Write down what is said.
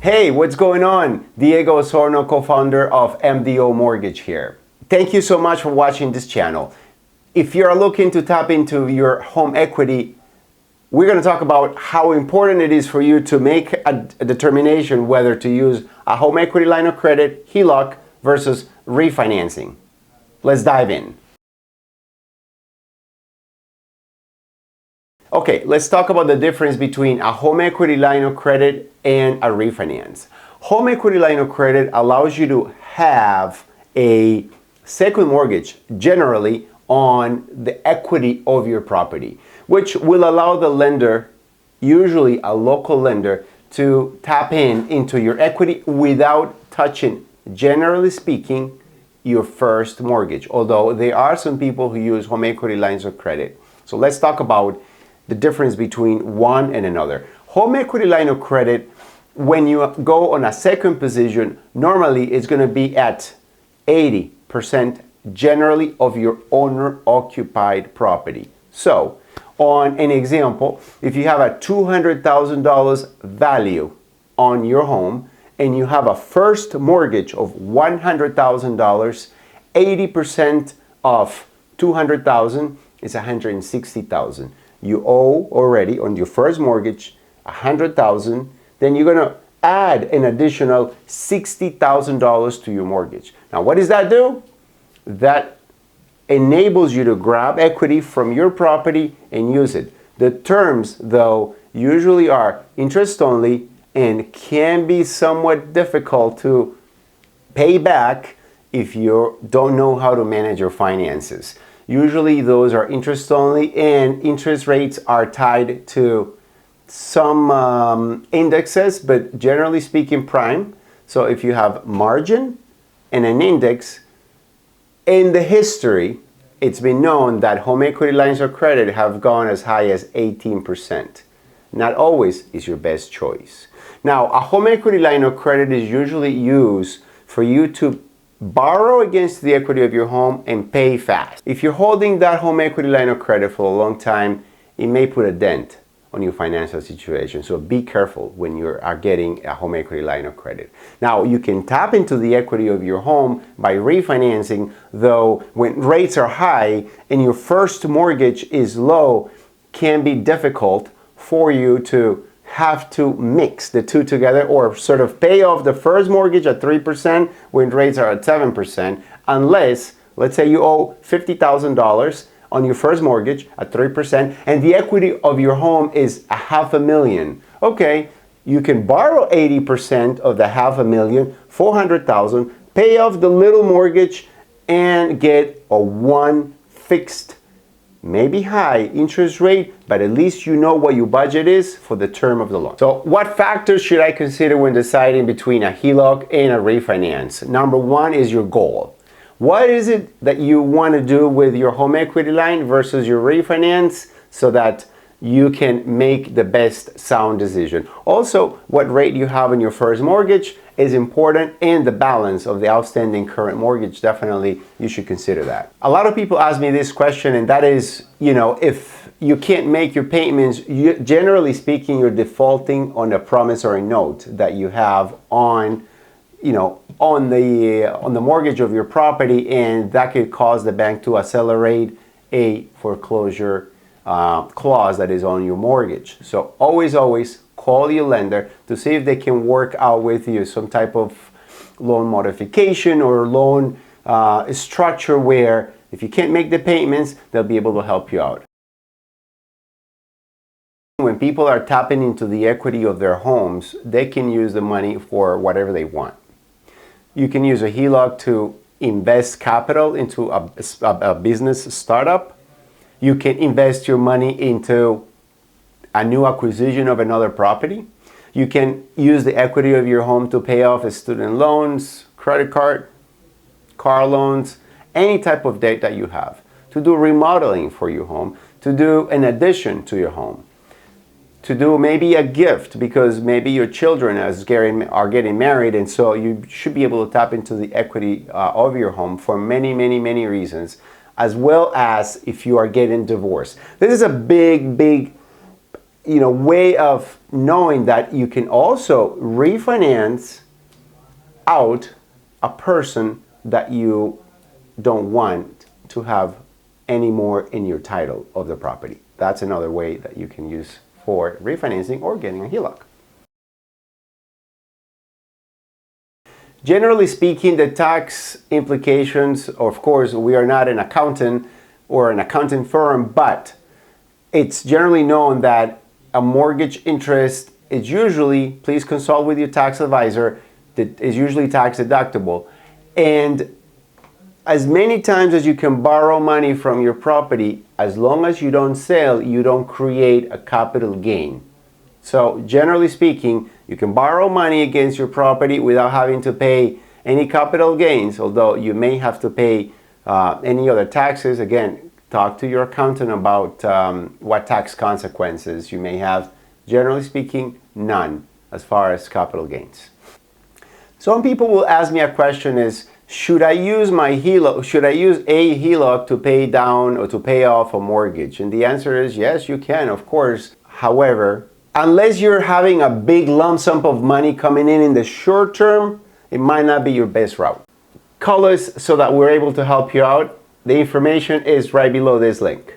Hey, what's going on? Diego Osorno, co-founder of MDO Mortgage here. Thank you so much for watching this channel. If you're looking to tap into your home equity, we're going to talk about how important it is for you to make a determination whether to use a home equity line of credit, Heloc, versus refinancing. Let's dive in. Okay, let's talk about the difference between a home equity line of credit and a refinance. Home equity line of credit allows you to have a second mortgage generally on the equity of your property, which will allow the lender, usually a local lender, to tap into your equity without touching, generally speaking, your first mortgage. Although there are some people who use home equity lines of credit. So let's talk about the difference between one and another. Home equity line of credit, when you go on a second position, normally it's going to be at 80% generally of your owner-occupied property. So, on an example, if you have a $200,000 value on your home and you have a first mortgage of $100,000, 80% of $200,000 is $160,000. You owe already on your first mortgage $100,000, then you're going to add an additional $60,000 to your mortgage. Now, what does that do? That enables you to grab equity from your property and use it. The terms, though, usually are interest only and can be somewhat difficult to pay back if you don't know how to manage your finances. Usually those are interest only, and interest rates are tied to some indexes, but generally speaking prime. So if you have margin and an index, in the history, it's been known that home equity lines of credit have gone as high as 18%. Not always is your best choice. Now, a home equity line of credit is usually used for you to borrow against the equity of your home and pay fast. If you're holding that home equity line of credit for a long time, it may put a dent on your financial situation. So be careful when you are getting a home equity line of credit. Now, you can tap into the equity of your home by refinancing, though when rates are high and your first mortgage is low, can be difficult for you to have to mix the two together or sort of pay off the first mortgage at 3% when rates are at 7%, unless, let's say you owe $50,000 on your first mortgage at 3% and the equity of your home is $500,000. Okay, you can borrow 80% of the $500,000, $400,000, pay off the little mortgage and get a one fixed, maybe high interest rate, but at least you know what your budget is for the term of the loan. So what factors should I consider when deciding between a Heloc and a refinance? Number one is your goal. What is it that you want to do with your home equity line versus your refinance so that you can make the best sound decision? Also, what rate you have on your first mortgage is important, and the balance of the outstanding current mortgage, definitely you should consider that. A lot of people ask me this question, and that is, if you can't make your payments, generally speaking, you're defaulting on a promissory note that you have on the mortgage of your property, and that could cause the bank to accelerate a foreclosure clause that is on your mortgage. So always call your lender to see if they can work out with you some type of loan modification or loan structure where if you can't make the payments, they'll be able to help you out. When people are tapping into the equity of their homes, they can use the money for whatever they want. You can use a Heloc to invest capital into a business startup. You can invest your money into a new acquisition of another property. You can use the equity of your home to pay off student loans, credit card, car loans, any type of debt that you have, to do remodeling for your home, to do an addition to your home, to do maybe a gift because maybe your children are getting married, and so you should be able to tap into the equity of your home for many reasons, as well as if you are getting divorced. This is a big way of knowing that you can also refinance out a person that you don't want to have any more in your title of the property. That's another way that you can use for refinancing or getting a Heloc. Generally speaking, the tax implications, of course, we are not an accountant or an accounting firm, but it's generally known that a mortgage interest is usually, please consult with your tax advisor, that is usually tax deductible. And as many times as you can borrow money from your property, as long as you don't sell, you don't create a capital gain. So generally speaking, you can borrow money against your property without having to pay any capital gains, although you may have to pay any other taxes. Again, talk to your accountant about what tax consequences you may have. Generally speaking, none as far as capital gains. Some people will ask me a question is, should I use my Heloc, should I use a Heloc to pay down or to pay off a mortgage? And the answer is yes, you can, of course. However, unless you're having a big lump sum of money coming in the short term, it might not be your best route. Call us so that we're able to help you out. The information is right below this link.